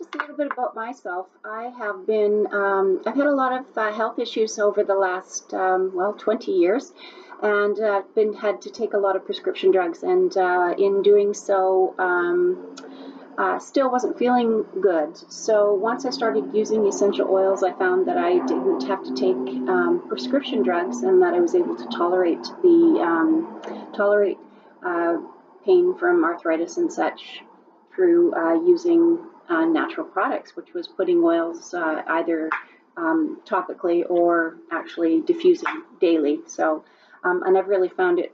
just a little bit about myself. I have been, I've had a lot of health issues over the last, well, 20 years, and had to take a lot of prescription drugs, and in doing so, still wasn't feeling good. So once I started using essential oils, I found that I didn't have to take prescription drugs, and that I was able to tolerate tolerate uh, pain from arthritis and such through using natural products, which was putting oils either topically or actually diffusing daily. So, and I've really found it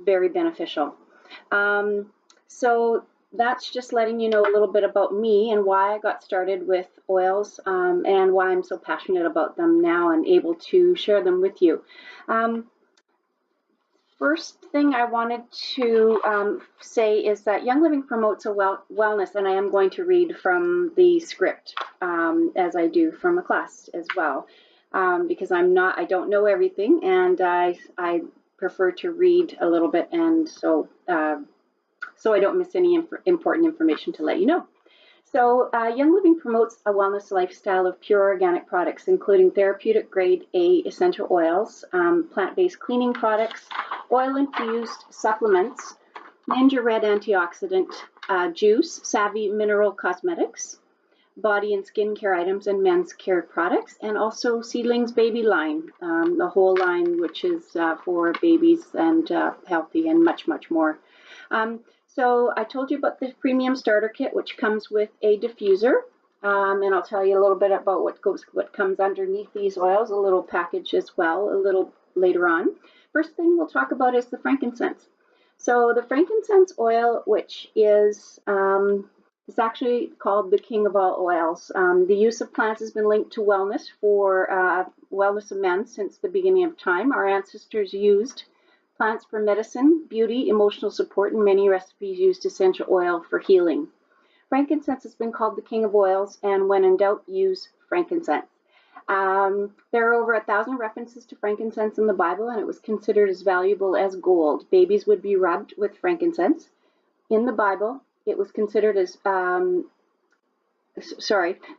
very beneficial. So that's just letting you know a little bit about me and why I got started with oils, and why I'm so passionate about them now and able to share them with you. Um, First thing I wanted to say is that Young Living promotes a wellness, and I am going to read from the script as I do from a class as well, because I don't know everything, and I prefer to read a little bit, and so I don't miss any important information to let you know. So Young Living promotes a wellness lifestyle of pure organic products, including therapeutic grade A essential oils, plant-based cleaning products, oil-infused supplements, Ninja Red antioxidant juice, Savvy mineral cosmetics, body and skincare items, and men's care products, and also Seedlings Baby line, the whole line, which is for babies and healthy, and much, much more. So I told you about the premium starter kit, which comes with a diffuser, and I'll tell you a little bit about what comes underneath these oils, a little package as well, a little later on. First thing we'll talk about is the frankincense. So the frankincense oil, which is actually called the king of all oils. The use of plants has been linked to wellness wellness of men since the beginning of time. Our ancestors used plants for medicine, beauty, emotional support, and many recipes used essential oil for healing. Frankincense has been called the king of oils, and when in doubt, use frankincense. There are over 1,000 references to frankincense in the Bible, and it was considered as valuable as gold. Babies would be rubbed with frankincense. In the Bible, it was considered as,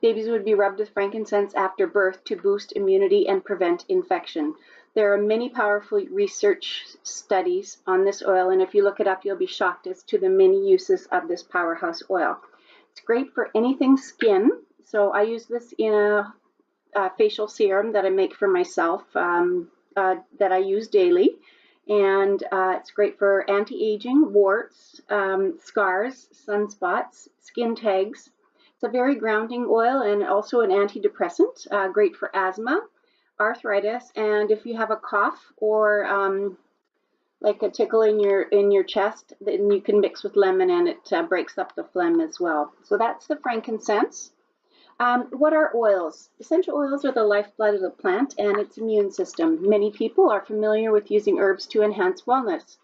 babies would be rubbed with frankincense after birth to boost immunity and prevent infection. There are many powerful research studies on this oil, and if you look it up, you'll be shocked as to the many uses of this powerhouse oil. It's great for anything skin, so I use this in a facial serum that I make for myself that I use daily, and it's great for anti-aging, warts, scars, sunspots, skin tags. It's a very grounding oil and also an antidepressant, great for asthma, arthritis, and if you have a cough or like a tickle in your chest, then you can mix with lemon, and it breaks up the phlegm as well. So that's the frankincense. What are oils? Essential oils are the lifeblood of the plant and its immune system. Many people are familiar with using herbs to enhance wellness.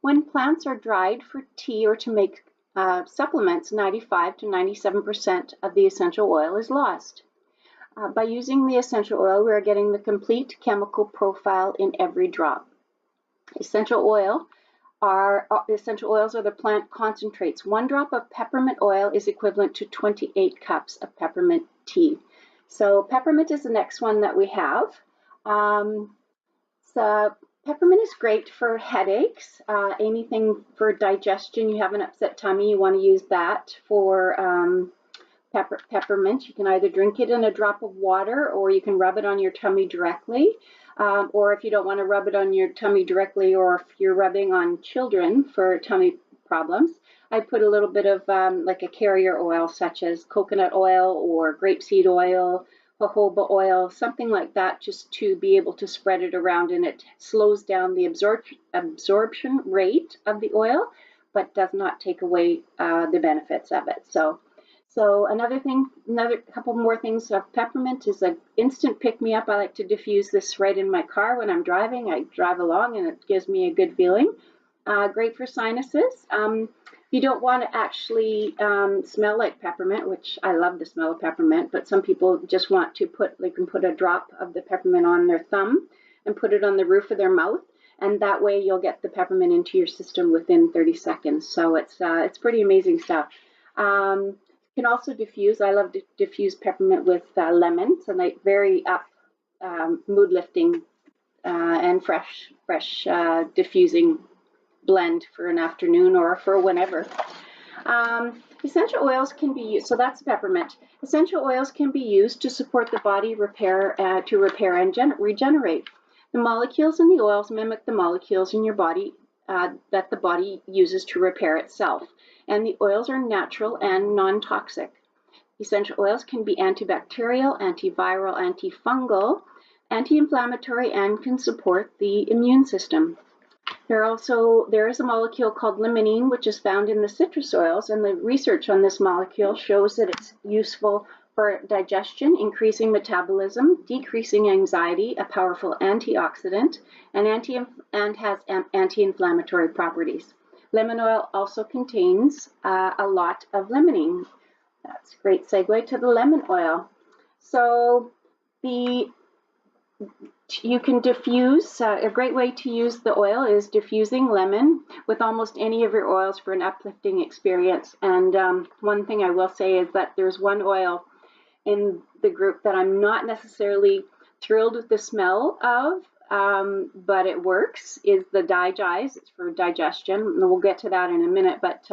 When plants are dried for tea or to make supplements, 95 to 97% of the essential oil is lost. By using the essential oil, we are getting the complete chemical profile in every drop. Essential oils are the plant concentrates. 1 drop of peppermint oil is equivalent to 28 cups of peppermint tea. So peppermint is the next one that we have. Peppermint is great for headaches, anything for digestion. You have an upset tummy, you want to use that for peppermint. You can either drink it in a drop of water, or you can rub it on your tummy directly. Or if you don't want to rub it on your tummy directly, or if you're rubbing on children for tummy problems, I put a little bit of like a carrier oil, such as coconut oil or grapeseed oil, jojoba oil, something like that, just to be able to spread it around, and it slows down the absorption rate of the oil, but does not take away the benefits of it. So another couple more things of peppermint is an instant pick-me-up. I like to diffuse this right in my car when I'm driving. I drive along and it gives me a good feeling. Great for sinuses. You don't want to actually smell like peppermint, which I love the smell of peppermint, but some people just want to they can put a drop of the peppermint on their thumb and put it on the roof of their mouth, and that way you'll get the peppermint into your system within 30 seconds. So it's pretty amazing stuff. Can also diffuse. I love to diffuse peppermint with lemon. It's a like very up, mood lifting and fresh diffusing blend for an afternoon or for whenever. Essential oils can be used, so that's peppermint. Essential oils can be used to support the body to repair and regenerate. The molecules in the oils mimic the molecules in your body that the body uses to repair itself. And the oils are natural and non-toxic. Essential oils can be antibacterial, antiviral, antifungal, anti-inflammatory, and can support the immune system. There is a molecule called limonene, which is found in the citrus oils, and the research on this molecule shows that it's useful for digestion, increasing metabolism, decreasing anxiety, a powerful antioxidant, and has anti-inflammatory properties. Lemon oil also contains a lot of limonene. That's a great segue to the lemon oil. So you can diffuse, a great way to use the oil is diffusing lemon with almost any of your oils for an uplifting experience. And one thing I will say is that there's one oil in the group that I'm not necessarily thrilled with the smell of, but it works, is the digize. It's for digestion, and we'll get to that in a minute, but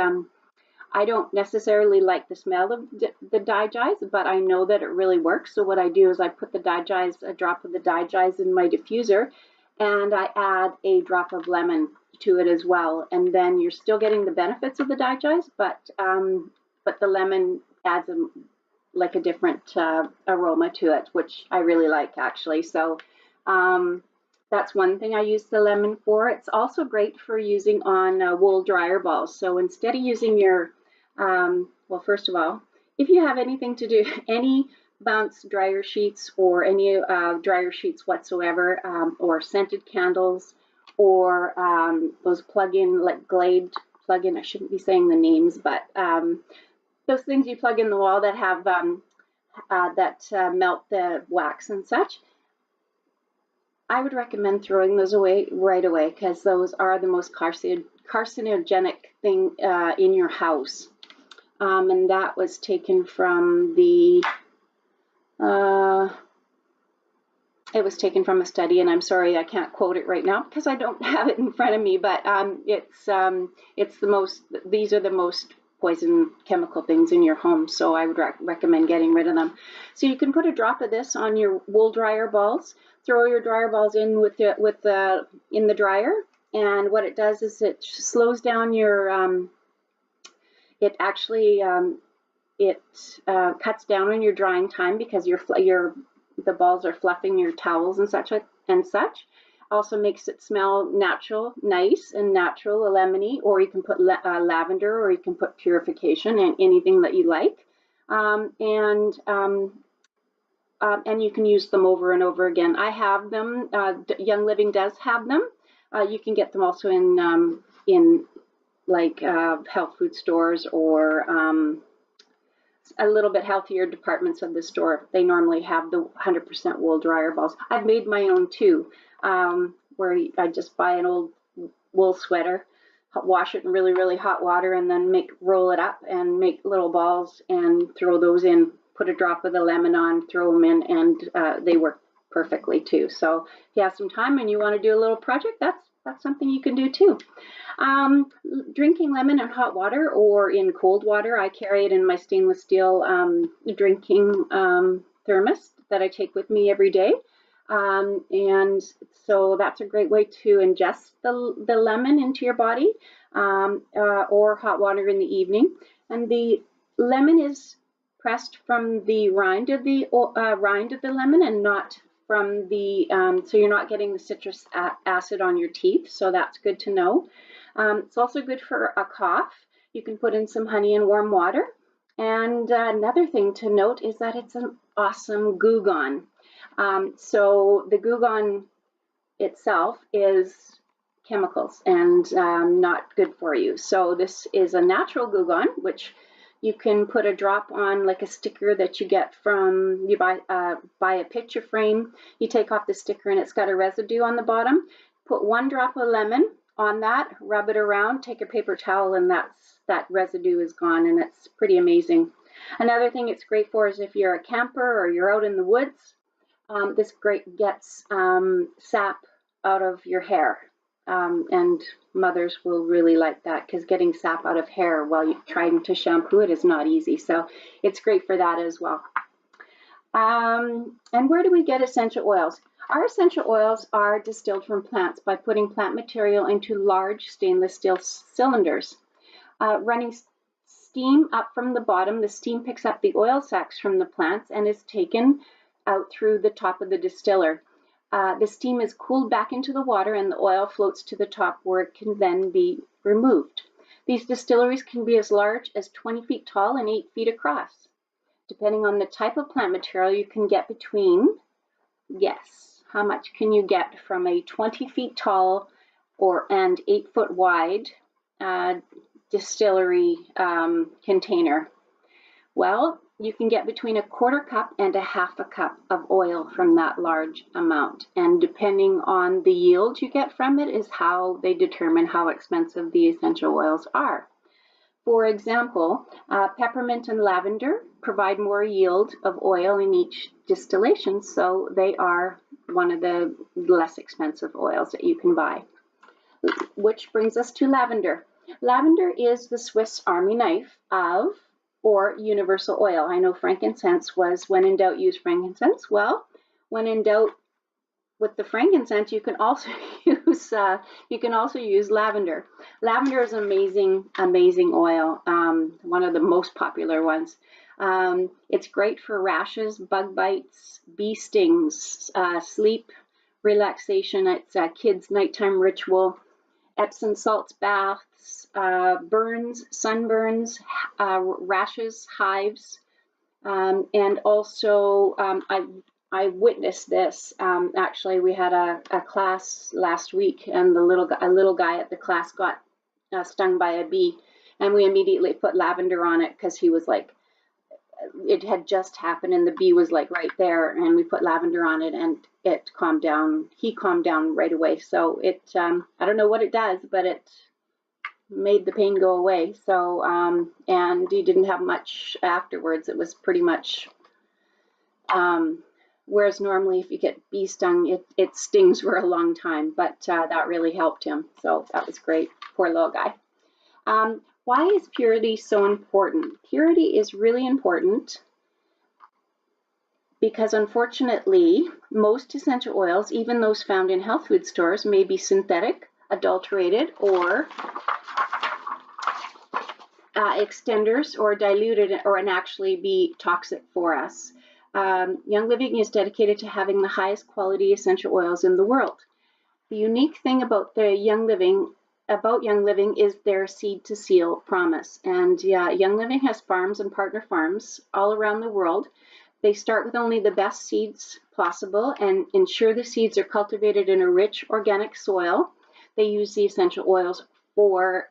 I don't necessarily like the smell of the digize, but I know that it really works. So what I do is I put the digize, a drop of the digize in my diffuser, and I add a drop of lemon to it as well. And then you're still getting the benefits of the digize, but the lemon adds like a different aroma to it, which I really like actually. So that's one thing I use the lemon for. It's also great for using on wool dryer balls. So instead of using your well, first of all, if you have anything to do, any bounce dryer sheets or any dryer sheets whatsoever, or scented candles, or those plug-in, like Glade plug-in, I shouldn't be saying the names, but those things you plug in the wall that have melt the wax and such, I would recommend throwing those away right away, because those are the most carcinogenic thing in your house. And that was taken from the, it was taken from a study, and I'm sorry I can't quote it right now because I don't have it in front of me, but it's the most, these are the most poison chemical things in your home, so I would recommend getting rid of them. So you can put a drop of this on your wool dryer balls, throw your dryer balls in in the dryer, and what it does is it slows down your it actually cuts down on your drying time, because the balls are fluffing your towels and such. Also makes it smell natural, nice and natural, lemony, or you can put lavender, or you can put purification, and anything that you like. And you can use them over and over again. I have them. Young Living does have them. You can get them also in like health food stores, or a little bit healthier departments of the store. They normally have the 100% wool dryer balls. I've made my own too, where I just buy an old wool sweater, wash it in really, really hot water, and then roll it up and make little balls and throw those in, put a drop of the lemon on, throw them in, and they work perfectly too. So if you have some time and you want to do a little project, that's something you can do too. Drinking lemon in hot water or in cold water. I carry it in my stainless steel drinking thermos that I take with me every day. And so that's a great way to ingest the lemon into your body, or hot water in the evening. And the lemon is pressed from the rind of the lemon, and not from the, so you're not getting the citrus acid on your teeth, so that's good to know. It's also good for a cough. You can put in some honey and warm water. And another thing to note is that it's an awesome Goo Gone. So the Goo Gone itself is chemicals and not good for you. So this is a natural Goo Gone, which you can put a drop on, like a sticker that you get from, you buy a picture frame, you take off the sticker and it's got a residue on the bottom. Put one drop of lemon on that, rub it around, take a paper towel, and that residue is gone, and it's pretty amazing. Another thing it's great for is if you're a camper or you're out in the woods, this gets sap out of your hair. And mothers will really like that because getting sap out of hair while you're trying to shampoo it is not easy. So it's great for that as well. And where do we get essential oils? Our essential oils are distilled from plants by putting plant material into large stainless steel cylinders. Running steam up from the bottom, the steam picks up the oil sacs from the plants and is taken out through the top of the distiller. The steam is cooled back into the water and the oil floats to the top where it can then be removed. These distilleries can be as large as 20 feet tall and 8 feet across. Depending on the type of plant material, you can get between, yes, how much can you get from a 20 feet tall and 8 foot wide distillery container? Well, you can get between a quarter cup and a half a cup of oil from that large amount. And depending on the yield you get from it is how they determine how expensive the essential oils are. For example, peppermint and lavender provide more yield of oil in each distillation, so they are one of the less expensive oils that you can buy. Which brings us to lavender. Lavender is the Swiss Army knife or universal oil. I know frankincense was when in doubt use frankincense. Well, when in doubt with the frankincense, you can also use lavender. Lavender is an amazing oil. One of the most popular ones. It's great for rashes, bug bites, bee stings, sleep, relaxation. It's a kid's nighttime ritual. Epsom salts baths, burns, sunburns, rashes, hives, and also I witnessed this. Actually, we had a class last week, and a little guy at the class got stung by a bee, and we immediately put lavender on it because he was like, it had just happened, and the bee was like right there, and we put lavender on it, and it calmed down. He calmed down right away. So it, I don't know what it does, but it made the pain go away. So, and he didn't have much afterwards. It was pretty much, whereas normally if you get bee stung, it stings for a long time, but that really helped him. So that was great. Poor little guy. Why is purity so important? Purity is really important because unfortunately, most essential oils, even those found in health food stores, may be synthetic, adulterated, or extenders, or diluted, or actually be toxic for us. Young Living is dedicated to having the highest quality essential oils in the world. The unique thing about Young Living is their seed to seal promise. And yeah, Young Living has farms and partner farms all around the world. They start with only the best seeds possible and ensure the seeds are cultivated in a rich organic soil. They use the essential oils for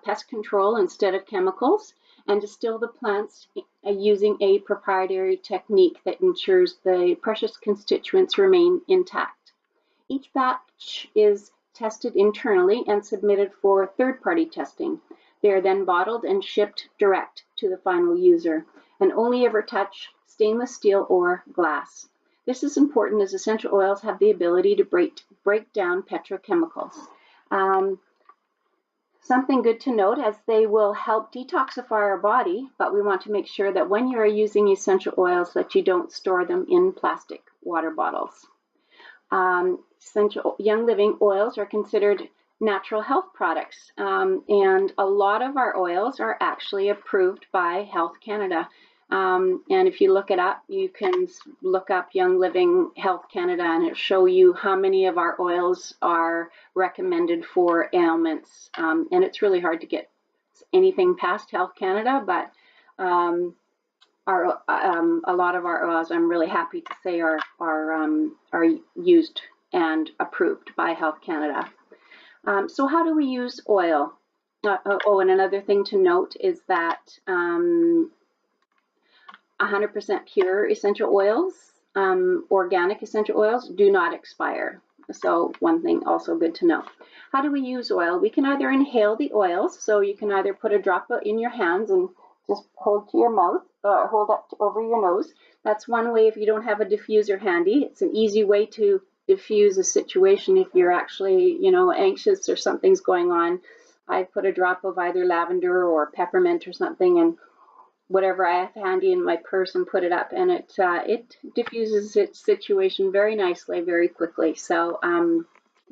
pest control instead of chemicals, and distill the plants using a proprietary technique that ensures the precious constituents remain intact. Each batch is tested internally and submitted for third-party testing. They are then bottled and shipped direct to the final user and only ever touch stainless steel or glass. This is important as essential oils have the ability to break down petrochemicals. Something good to note, as they will help detoxify our body, but we want to make sure that when you are using essential oils that you don't store them in plastic water bottles. Essential Young Living oils are considered natural health products, and a lot of our oils are actually approved by Health Canada. And if you look it up, you can look up Young Living Health Canada, and it'll show you how many of our oils are recommended for ailments. And it's really hard to get anything past Health Canada, but a lot of our oils, I'm really happy to say, are used and approved by Health Canada. So how do we use oil? And another thing to note is that 100% pure essential oils, organic essential oils, do not expire. So one thing also good to know. How do we use oil? We can either inhale the oils, so you can either put a drop in your hands and just hold to your mouth, hold up over your nose. That's one way if you don't have a diffuser handy. It's an easy way to diffuse a situation if you're actually, you know, anxious or something's going on. I put a drop of either lavender or peppermint or something, and whatever I have handy in my purse, and put it up, and it diffuses its situation very nicely, very quickly. So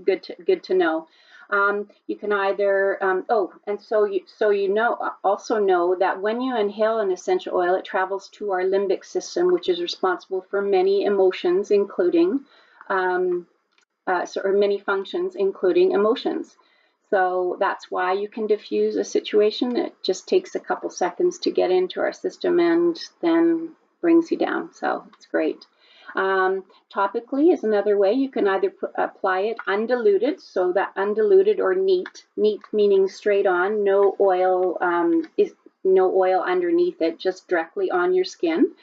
good to know. You can either and so you know, also know that when you inhale an essential oil, it travels to our limbic system, which is responsible for many emotions, including or many functions, including emotions. So that's why you can diffuse a situation. It just takes a couple seconds to get into our system and then brings you down. So it's great. Topically is another way. You can either apply it undiluted, so that undiluted or neat meaning straight on, no oil underneath it, just directly on your skin.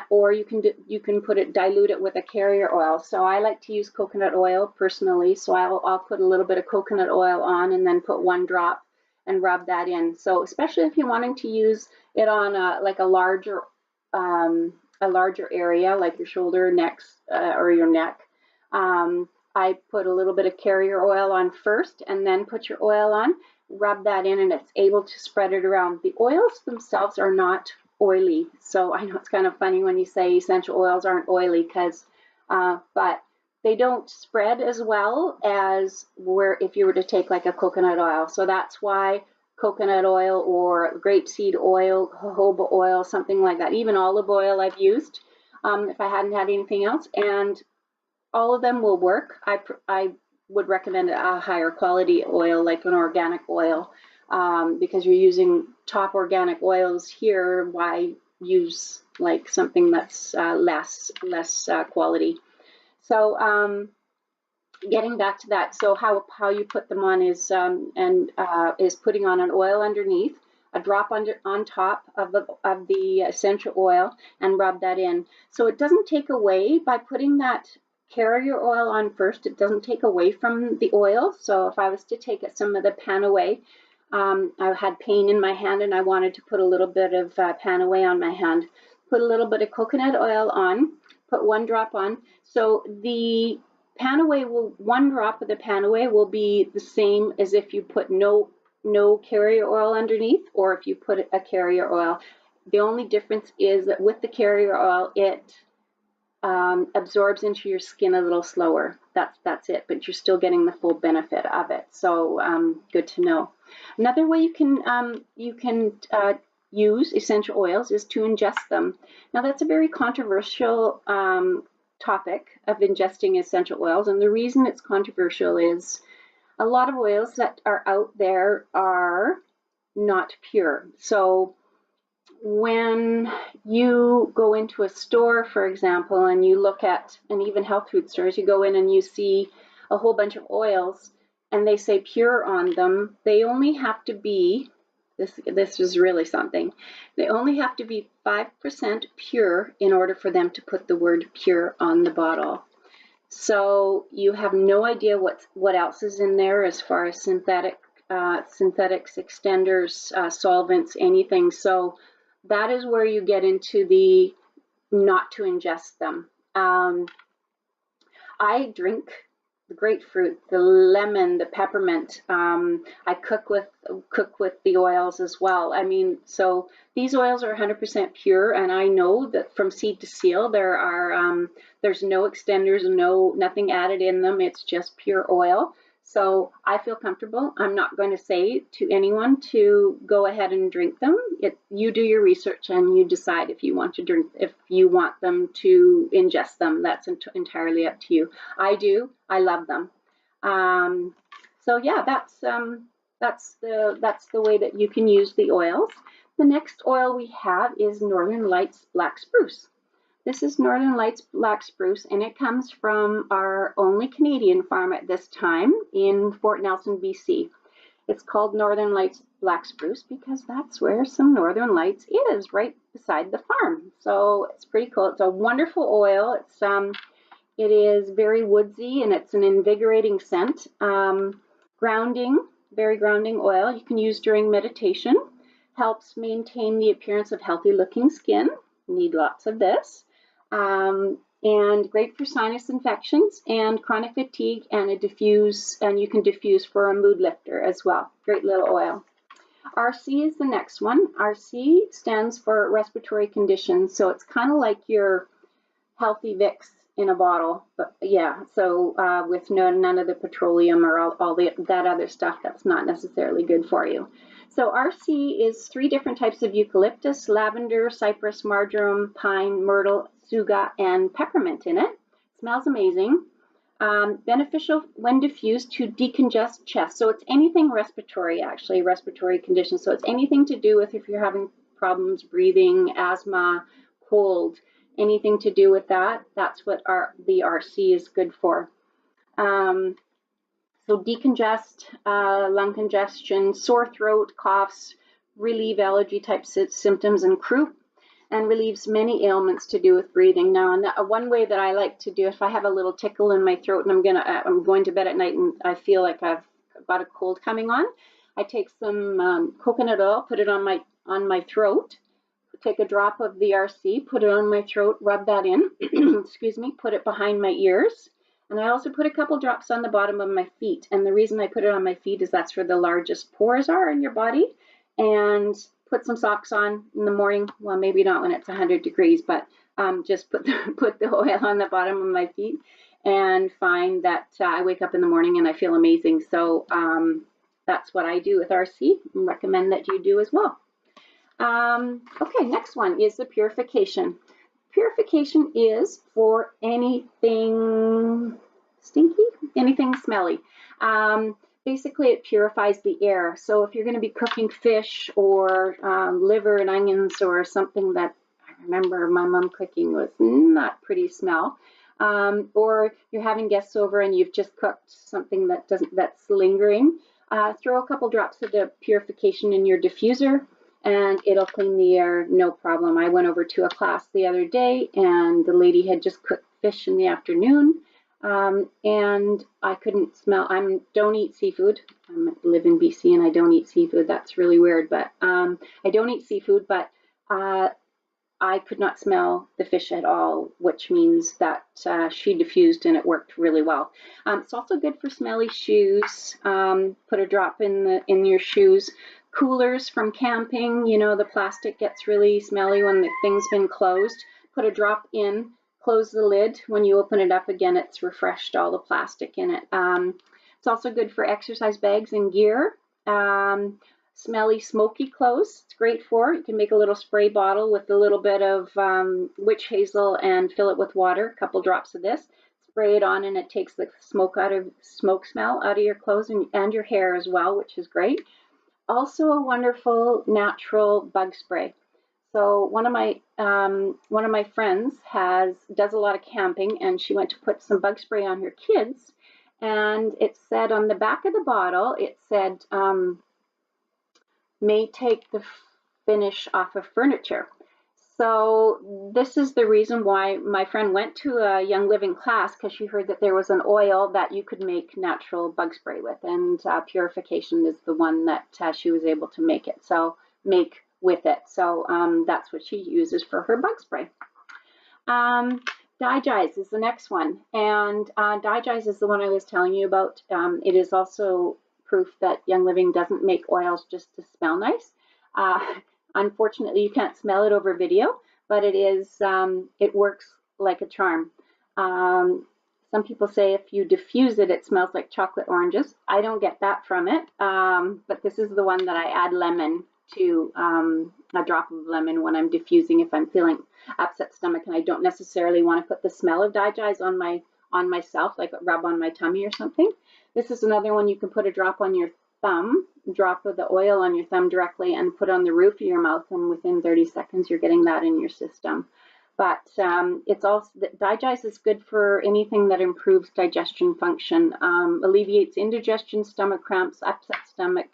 Or you can put it, dilute it with a carrier oil. So I like to use coconut oil personally. So I'll put a little bit of coconut oil on and then put 1 drop and rub that in. So especially if you're wanting to use it on a larger area like your shoulder, or your neck. I put a little bit of carrier oil on first and then put your oil on, rub that in, and it's able to spread it around. The oils themselves are not oily. So I know it's kind of funny when you say essential oils aren't oily, but they don't spread as well as if you were to take like a coconut oil. So that's why coconut oil or grapeseed oil, jojoba oil, something like that, even olive oil I've used if I hadn't had anything else, and all of them will work. I would recommend a higher quality oil like an organic oil. Because you're using top organic oils here, why use like something that's less quality? So getting back to that, so how you put them on is putting on an oil underneath, a drop on top of the essential oil, and rub that in. So it doesn't take away, by putting that carrier oil on first, it doesn't take away from the oil. So if I was to take some of the pan away, I had pain in my hand and I wanted to put a little bit of pan away on my hand. Put a little bit of coconut oil on, put 1 drop on. So the pan away 1 drop of the pan away will be the same as if you put no carrier oil underneath, or if you put a carrier oil. The only difference is that with the carrier oil, it absorbs into your skin a little slower. That's it, but you're still getting the full benefit of it. So good to know. Another way you can use essential oils is to ingest them. Now that's a very controversial topic of ingesting essential oils, and the reason it's controversial is a lot of oils that are out there are not pure. So when you go into a store, for example, and you look at, and even health food stores, you go in and you see a whole bunch of oils and they say pure on them, they only have to be, this is really something, they only have to be 5% pure in order for them to put the word pure on the bottle. So you have no idea what else is in there as far as synthetics, extenders, solvents, anything. So that is where you get into the not to ingest them. I drink the grapefruit, the lemon, the peppermint. I cook with the oils as well. I mean, so these oils are 100% pure, and I know that from seed to seal there's no extenders, nothing added in them. It's just pure oil. So I feel comfortable. I'm not going to say to anyone to go ahead and drink them. You do your research and you decide if you want them to ingest them. That's entirely up to you. I do. I love them. So yeah, that's the way that you can use the oils. The next oil we have is Northern Lights Black Spruce. This is Northern Lights Black Spruce, and it comes from our only Canadian farm at this time in Fort Nelson, BC. It's called Northern Lights Black Spruce because that's where some Northern Lights is, right beside the farm. So it's pretty cool. It's a wonderful oil. It is very woodsy, and it's an invigorating scent. Very grounding oil you can use during meditation. helps maintain the appearance of healthy looking skin. Need lots of this. And great for sinus infections and chronic fatigue, and you can diffuse for a mood lifter as well. Great little oil. RC is the next one. RC stands for respiratory conditions, so it's kind of like your healthy Vicks in a bottle, but yeah, so with none of the petroleum or all that other stuff that's not necessarily good for you. So RC is 3 different types of eucalyptus: lavender, cypress, marjoram, pine, myrtle, suga, and peppermint in it. Smells amazing. Beneficial when diffused to decongest chest. So it's anything respiratory, actually, respiratory conditions. So it's anything to do with if you're having problems breathing, asthma, cold, anything to do with that. That's what the RC is good for. So decongest, lung congestion, sore throat, coughs, relieve allergy type symptoms and croup, and relieves many ailments to do with breathing. Now, one way that I like to do, if I have a little tickle in my throat and I'm going to bed at night and I feel like I've got a cold coming on, I take some coconut oil, put it on my throat, take a drop of the RC, put it on my throat, rub that in, excuse me, put it behind my ears. And I also put a couple drops on the bottom of my feet. And the reason I put it on my feet is that's where the largest pores are in your body. And put some socks on in the morning. Well, maybe not when it's 100 degrees, but just put the oil on the bottom of my feet and find that I wake up in the morning and I feel amazing. So that's what I do with RC and recommend that you do as well. Okay, next one is the purification. Purification is for anything stinky, anything smelly. Basically, it purifies the air. So if you're going to be cooking fish or liver and onions or something that I remember my mom cooking was not pretty smell, or you're having guests over and you've just cooked something that's lingering, throw a couple drops of the purification in your diffuser, and it'll clean the air, no problem. I went over to a class the other day, and the lady had just cooked fish in the afternoon, and I couldn't smell. I don't eat seafood. I live in BC, and I don't eat seafood. That's really weird, but I don't eat seafood, but I could not smell the fish at all, which means that she diffused and it worked really well. It's also good for smelly shoes. Put a drop in your shoes. Coolers from camping, you know, the plastic gets really smelly when the thing's been closed. Put a drop in, close the lid. When you open it up again, it's refreshed all the plastic in it. It's also good for exercise bags and gear. Smelly, smoky clothes, it's great for. You can make a little spray bottle with a little bit of witch hazel and fill it with water, a couple drops of this. Spray it on and it takes the smoke smell out of your clothes and your hair as well, which is great. Also a wonderful natural bug spray. So one of my friends does a lot of camping, and she went to put some bug spray on her kids, and it said on the back of the bottle, it said may take the finish off of furniture. So this is the reason why my friend went to a Young Living class, because she heard that there was an oil that you could make natural bug spray with, and purification is the one that she was able to make with it. So that's what she uses for her bug spray. Digize is the next one, and Digize is the one I was telling you about. It is also proof that Young Living doesn't make oils just to smell nice. Unfortunately, you can't smell it over video, but it works like a charm. Some people say if you diffuse it, it smells like chocolate oranges. I don't get that from it, but this is the one that I add lemon to, a drop of lemon when I'm diffusing if I'm feeling upset stomach and I don't necessarily want to put the smell of Digize on myself, like rub on my tummy or something. This is another one you can put a drop on your thumb, drop of the oil on your thumb directly and put on the roof of your mouth, and within 30 seconds you're getting that in your system. But it's also, Digize is good for anything that improves digestion function, alleviates indigestion, stomach cramps, upset stomach,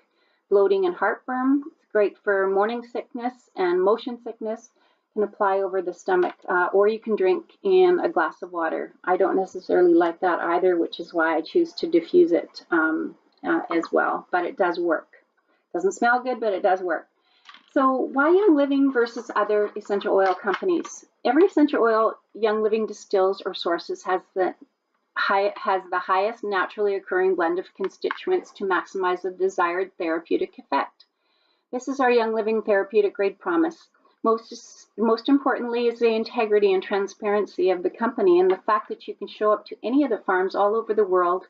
bloating, and heartburn. It's great for morning sickness and motion sickness. You can apply over the stomach, or you can drink in a glass of water. I don't necessarily like that either, which is why I choose to diffuse it as well, but it does work. Doesn't smell good, but it does work. So why Young Living versus other essential oil companies? Every essential oil Young Living distills or sources has the highest naturally occurring blend of constituents to maximize the desired therapeutic effect. This is our Young Living therapeutic grade promise. Most importantly is the integrity and transparency of the company and the fact that you can show up to any of the farms all over the world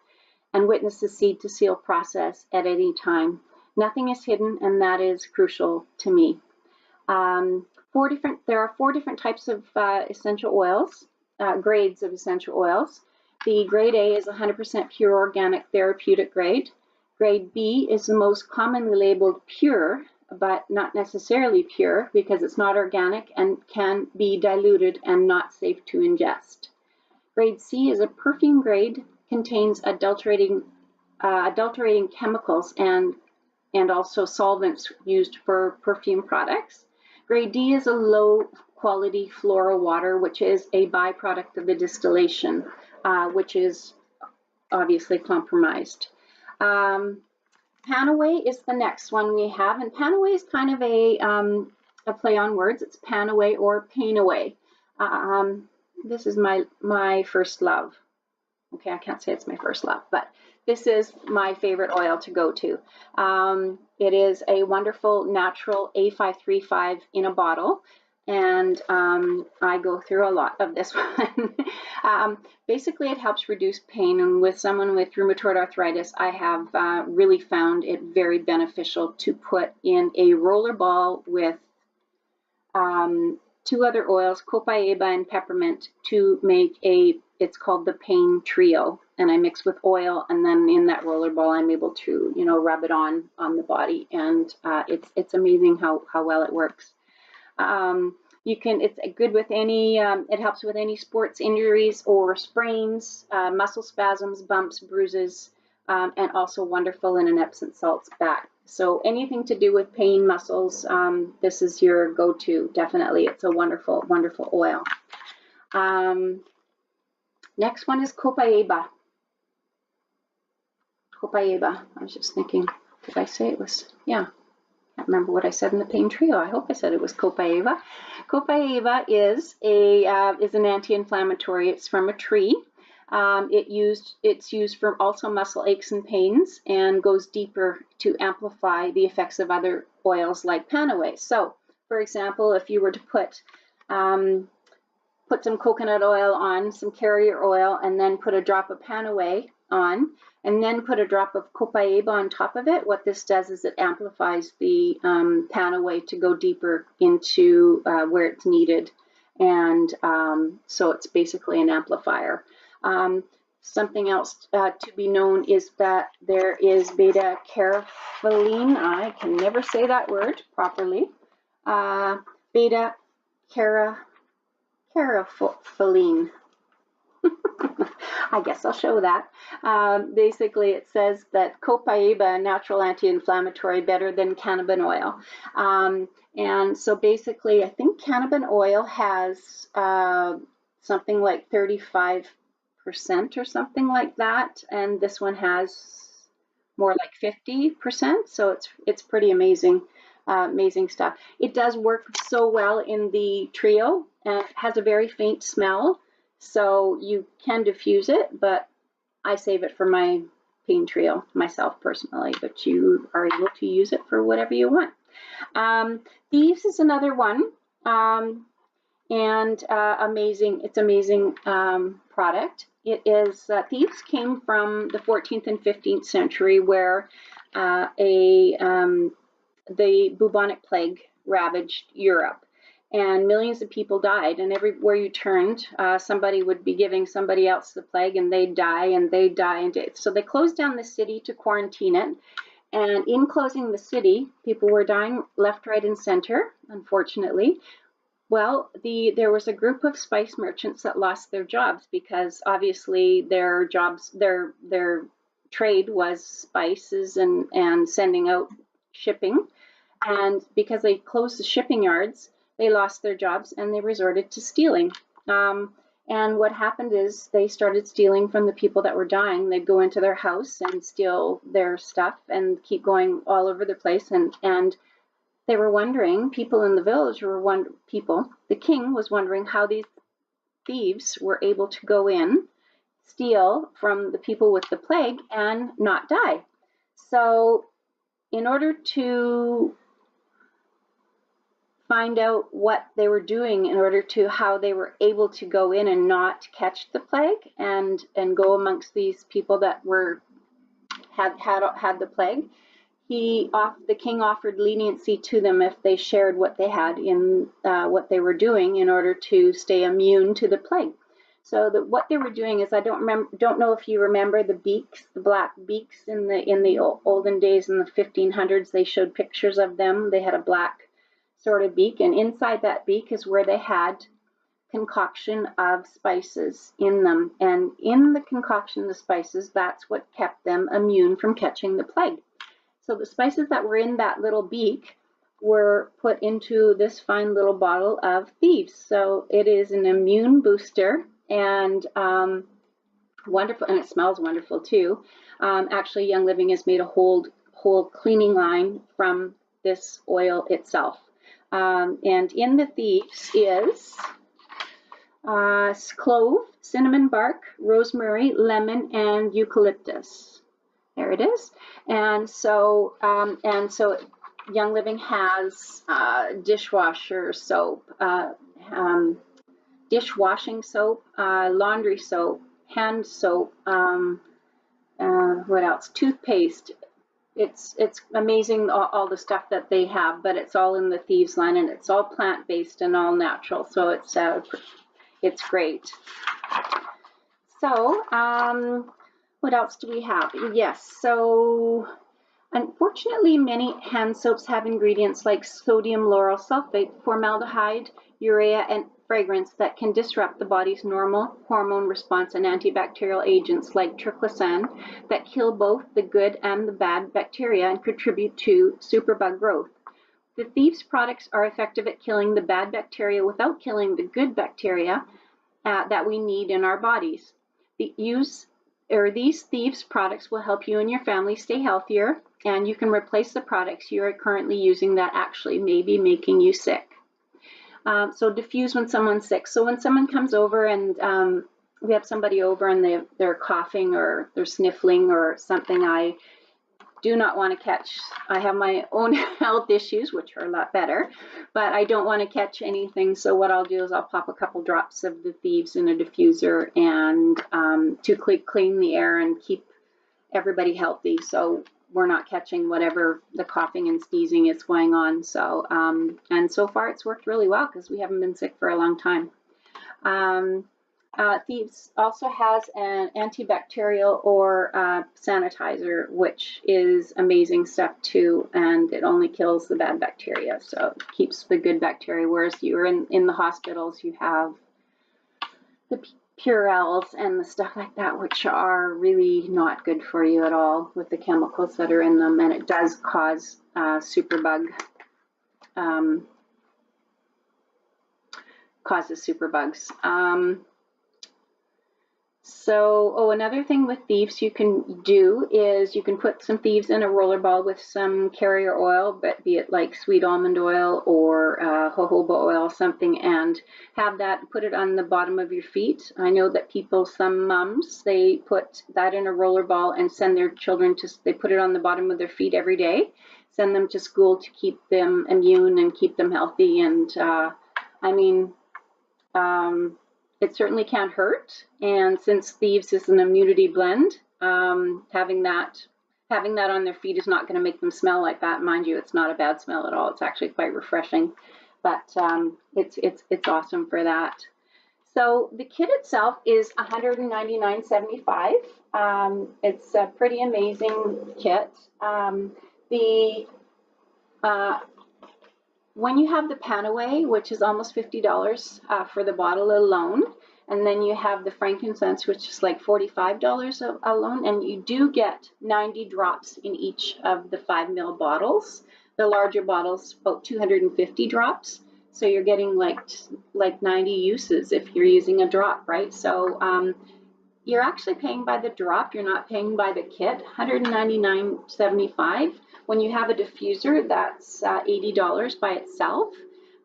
and witness the seed to seal process at any time. Nothing is hidden, and that is crucial to me. There are 4 different types of essential oils, grades of essential oils. The grade A is 100% pure organic therapeutic grade. Grade B is the most commonly labeled pure, but not necessarily pure because it's not organic and can be diluted and not safe to ingest. Grade C is a perfume grade, contains adulterating chemicals and also solvents used for perfume products. Grade D is a low quality floral water, which is a byproduct of the distillation, which is obviously compromised. Panaway is the next one we have, and Panaway is kind of a play on words. It's Panaway or Pain Away. This is my first love. Okay, I can't say it's my first love, but this is my favorite oil to go to. It is a wonderful natural A535 in a bottle, and I go through a lot of this one. Basically, it helps reduce pain, and with someone with rheumatoid arthritis, I have really found it very beneficial to put in a roller ball with 2 other oils, copaiba and peppermint, to make it's called the pain trio, and I mix with oil, and then in that roller ball I'm able to rub it on the body, and it's amazing how well it works. It's good with any, it helps with any sports injuries or sprains, muscle spasms, bumps, bruises, and also wonderful in an Epsom salts bath. So anything to do with pain, muscles, this is your go-to, definitely. It's a wonderful, wonderful oil. Next one is copaiba. Copaiba. I was just thinking, did I say it was, yeah. I can't remember what I said in the pain trio. I hope I said it was copaiba. Copaiba is an anti-inflammatory. It's from a tree. It's used for also muscle aches and pains, and goes deeper to amplify the effects of other oils like Panaway. So, for example, if you were to put some coconut oil on, some carrier oil, and then put a drop of Panaway on, and then put a drop of copaiba on top of it, what this does is it amplifies the Panaway to go deeper into where it's needed, and so it's basically an amplifier. Something else to be known is that there is beta-carotene. I can never say that word properly. Beta-carotene. I guess I'll show that. Basically, it says that copaiba, a natural anti-inflammatory, better than cannabis oil. And so basically, I think cannabis oil has something like 35% or something like that, and this one has more like 50%. So it's pretty amazing, amazing stuff. It does work so well in the trio, and it has a very faint smell. So you can diffuse it, but I save it for my pain trio myself personally, but you are able to use it for whatever you want. Thieves is another one, and amazing. It's amazing product. It is, Thieves came from the 14th and 15th century, where the bubonic plague ravaged Europe. And millions of people died, and everywhere you turned, somebody would be giving somebody else the plague, and they'd die, and they'd die. And so they closed down the city to quarantine it. And in closing the city, people were dying left, right, and center, unfortunately. Well, there was a group of spice merchants that lost their jobs because obviously their trade was spices and sending out shipping. And because they closed the shipping yards, they lost their jobs and they resorted to stealing. And what happened is they started stealing from the people that were dying. They'd go into their house and steal their stuff and keep going all over the place. And they were wondering, people in the village were the king was wondering how these thieves were able to go in, steal from the people with the plague, and not die. So, in order to find out what they were doing, in order to how they were able to go in and not catch the plague, and go amongst these people that were had the plague, the king offered leniency to them if they shared what they had in what they were doing in order to stay immune to the plague. So what they were doing is, I don't know if you remember the beaks, the black beaks in the olden days in the 1500s. They showed pictures of them. They had a black sort of beak, and inside that beak is where they had concoction of spices in them. And in the concoction of spices, that's what kept them immune from catching the plague. So the spices that were in that little beak were put into this fine little bottle of thieves. So it is an immune booster, and wonderful, and it smells wonderful too. Actually, Young Living has made a whole cleaning line from this oil itself. And in the thieves is clove, cinnamon bark, rosemary, lemon, and eucalyptus. There it is. And so Young Living has dishwasher soap, dishwashing soap, laundry soap, hand soap, what else? Toothpaste. It's amazing all the stuff that they have, but it's all in the thieves line, and it's all plant-based and all natural. So it's great. So what else do we have? Yes. So unfortunately, many hand soaps have ingredients like sodium lauryl sulfate, formaldehyde, urea, and fragrance that can disrupt the body's normal hormone response, and antibacterial agents like triclosan that kill both the good and the bad bacteria and contribute to superbug growth. The Thieves products are effective at killing the bad bacteria without killing the good bacteria that we need in our bodies. These Thieves products will help you and your family stay healthier, and you can replace the products you are currently using that actually may be making you sick. So diffuse when someone's sick. So when someone comes over and we have somebody over and they're coughing or they're sniffling or something, I do not want to catch. I have my own health issues, which are a lot better, but I don't want to catch anything. So what I'll do is I'll pop a couple drops of the Thieves in a diffuser and to clean the air and keep everybody healthy. So we're not catching whatever the coughing and sneezing is going on. So, and so far it's worked really well because we haven't been sick for a long time. Thieves also has an antibacterial or sanitizer, which is amazing stuff too, and it only kills the bad bacteria, so it keeps the good bacteria, whereas you're in the hospitals, you have the Purells and the stuff like that, which are really not good for you at all with the chemicals that are in them, and it does cause superbug, causes superbugs. So, another thing with Thieves you can do is you can put some Thieves in a roller ball with some carrier oil, but be it like sweet almond oil or jojoba oil, something, and have that, put it on the bottom of your feet. I know that some moms, they put that in a roller ball and send their children they put it on the bottom of their feet every day, send them to school to keep them immune and keep them healthy. And I mean, it certainly can't hurt, and since Thieves is an immunity blend, having that on their feet is not going to make them smell like that. Mind you, it's not a bad smell at all. It's actually quite refreshing, but it's awesome for that. So the kit itself is $199.75. It's a pretty amazing kit. When you have the Panaway, which is almost $50 for the bottle alone, and then you have the frankincense, which is like $45 alone, and you do get 90 drops in each of the 5 ml bottles. The larger bottles, about 250 drops. So you're getting like 90 uses if you're using a drop, right? So you're actually paying by the drop. You're not paying by the kit. $199.75. When you have a diffuser, that's $80 by itself.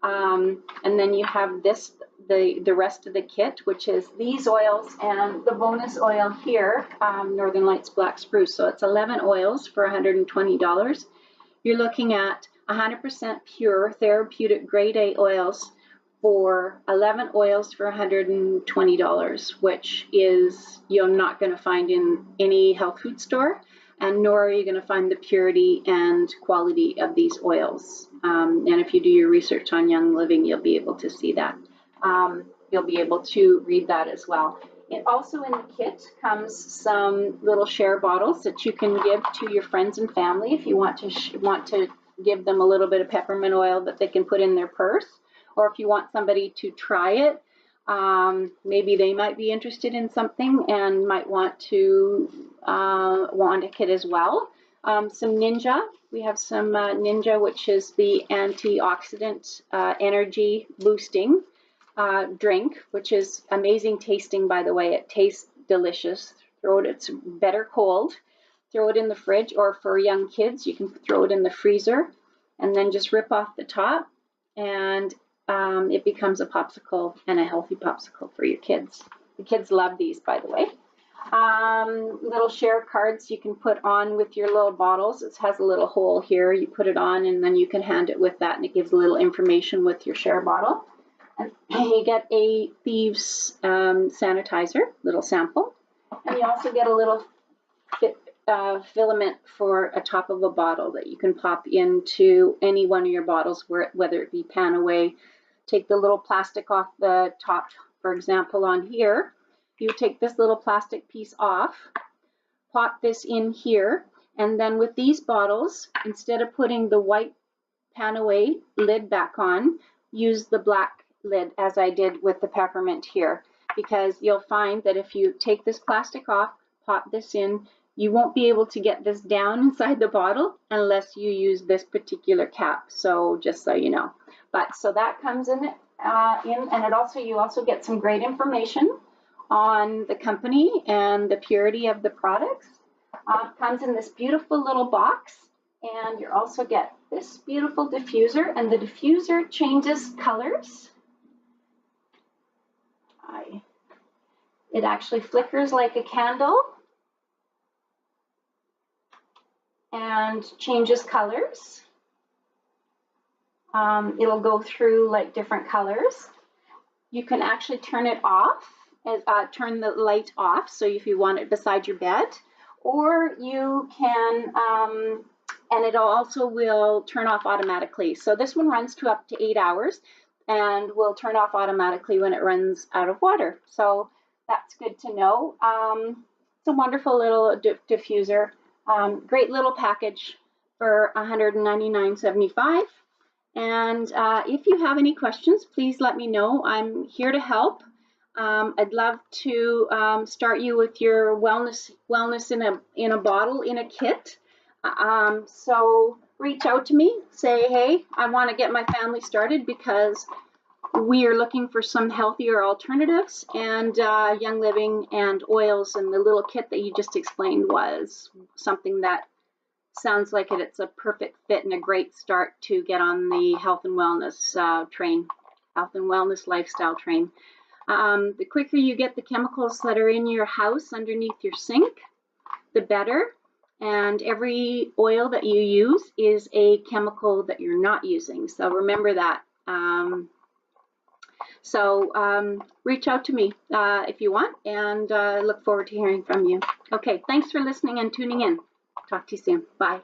And then you have this, the rest of the kit, which is these oils and the bonus oil here, Northern Lights Black Spruce. So it's 11 oils for $120. You're looking at 100% pure therapeutic grade A oils for 11 oils for $120, which is you're not going to find in any health food store, and nor are you going to find the purity and quality of these oils. And if you do your research on Young Living, you'll be able to see that. You'll be able to read that as well. It also in the kit comes some little share bottles that you can give to your friends and family if you want to give them a little bit of peppermint oil that they can put in their purse. Or if you want somebody to try it, maybe they might be interested in something and might want to want a kit as well. Some Ninja, we have some Ninja, which is the antioxidant energy boosting drink, which is amazing tasting, by the way. It tastes delicious. It's better cold. Throw it in the fridge, or for young kids, you can throw it in the freezer and then just rip off the top, and it becomes a popsicle, and a healthy popsicle for your kids. The kids love these, by the way. Little share cards you can put on with your little bottles. It has a little hole here. You put it on, and then you can hand it with that, and it gives a little information with your share bottle. And you get a Thieves sanitizer, little sample. And you also get a little filament for a top of a bottle that you can pop into any one of your bottles, whether it be pan away. Take the little plastic off the top, for example, on here. You take this little plastic piece off, pop this in here, and then with these bottles, instead of putting the white pan away lid back on, use the black lid as I did with the peppermint here, because you'll find that if you take this plastic off, pop this in, you won't be able to get this down inside the bottle unless you use this particular cap. So just so you know. But so that comes in, and you also get some great information on the company and the purity of the products. Comes in this beautiful little box, and you also get this beautiful diffuser, and the diffuser changes colors. It actually flickers like a candle and changes colors. It'll go through like different colors. You can actually turn it off, turn the light off, so if you want it beside your bed, or you can, and it also will turn off automatically. So this one runs to up to 8 hours and will turn off automatically when it runs out of water. So that's good to know. It's a wonderful little diffuser. Great little package for $199.75. And if you have any questions, please let me know. I'm here to help. I'd love to start you with your wellness in a bottle, in a kit. So reach out to me. Say, hey, I want to get my family started because we are looking for some healthier alternatives, and Young Living and oils and the little kit that you just explained was something that sounds like it's a perfect fit and a great start to get on the health and wellness health and wellness lifestyle train. The quicker you get the chemicals that are in your house underneath your sink, the better. And every oil that you use is a chemical that you're not using. So remember that. Reach out to me if you want, and look forward to hearing from you. Okay, thanks for listening and tuning in. Talk to you soon. Bye.